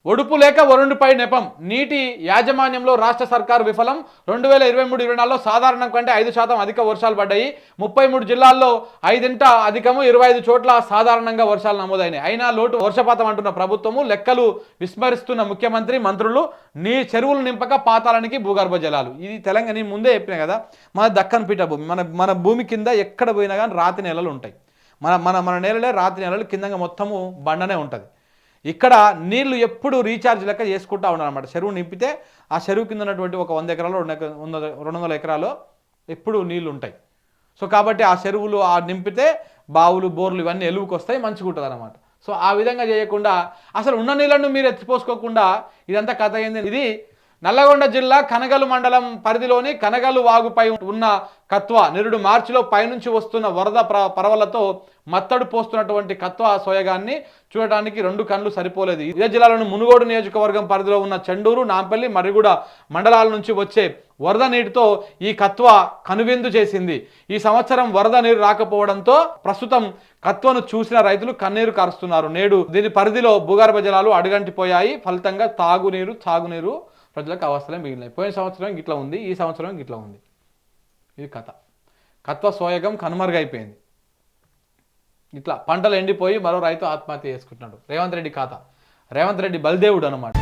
ఒడుపు లేక వరుణుడిపై నెపం నీటి యాజమాన్యంలో రాష్ట్ర సర్కారు విఫలం 2023-24లో సాధారణం కంటే 5% అధిక వర్షాలు పడ్డాయి 33 జిల్లాల్లో 5 అధికము 25 చోట్ల సాధారణంగా వర్షాలు నమోదైనాయి అయినా లోటు వర్షపాతం అంటున్న ప్రభుత్వము లెక్కలు విస్మరిస్తున్న ముఖ్యమంత్రి మంత్రులు చెరువులు నింపక పాతాళానికి భూగర్భ జలాలు ఇది తెలంగాణ ముందే చెప్పినా కదా మన దక్కన్ పీఠభూమి మన భూమి కింద ఎక్కడ పోయినా కానీ రాతి నేలలు ఉంటాయి మన నేలలే రాతి నేలలు కిందంగా మొత్తము బండనే ఉంటుంది ఇక్కడ నీళ్లు ఎప్పుడు రీఛార్జ్ లెక్క చేసుకుంటూ ఉన్నారన్నమాట చెరువు నింపితే ఆ చెరువు కింద ఉన్నటువంటి ఒక 100 ఎకరాలు 200 ఎకరాలు ఎప్పుడు నీళ్లు ఉంటాయి సో కాబట్టి ఆ చెరువులు నింపితే బావులు బోర్లు ఇవన్నీ ఎలుగుకి వస్తాయి మంచిగా ఉంటుంది అన్నమాట సో ఆ విధంగా చేయకుండా అసలు ఉన్న నీళ్లను మీరు ఎత్తిపోసుకోకుండా ఇదంతా కథ అయింది ఇది నల్లగొండ జిల్లా కనగలు మండలం పరిధిలోని కనగలు వాగుపై ఉన్న కత్వా నిరుడు మార్చిలో పైనుంచి వస్తున్న వరద పరవలతో మత్తడు పోస్తున్నటువంటి కత్వా సోయగాన్ని చూడటానికి 2 కళ్ళు సరిపోలేదు ఇదే జిల్లాలోని మునుగోడు నియోజకవర్గం పరిధిలో ఉన్న చెండూరు నాంపల్లి మర్రిగూడ మండలాల నుంచి వచ్చే వరద నీటితో ఈ కత్వా కనువిందు చేసింది ఈ సంవత్సరం వరద నీరు రాకపోవడంతో ప్రస్తుతం కత్వను చూసిన రైతులు కన్నీరు కారుస్తున్నారు నేడు దీని పరిధిలో భూగర్భ జలాలు అడుగంటిపోయాయి ఫలితంగా తాగునీరు ప్రజలకు అవస్థలే మిగిలినాయి పోయిన సంవత్సరం గిట్లా ఉంది ఈ సంవత్సరం గిట్లా ఉంది ఇది కత్వ సోయగం కనుమరుగైపోయింది ఇట్లా పంటలు ఎండిపోయి మరో రైతు ఆత్మహత్య చేసుకుంటున్నాడు రేవంత్ రెడ్డి రేవంత్ రెడ్డి బలిదేవుడు అన్నమాట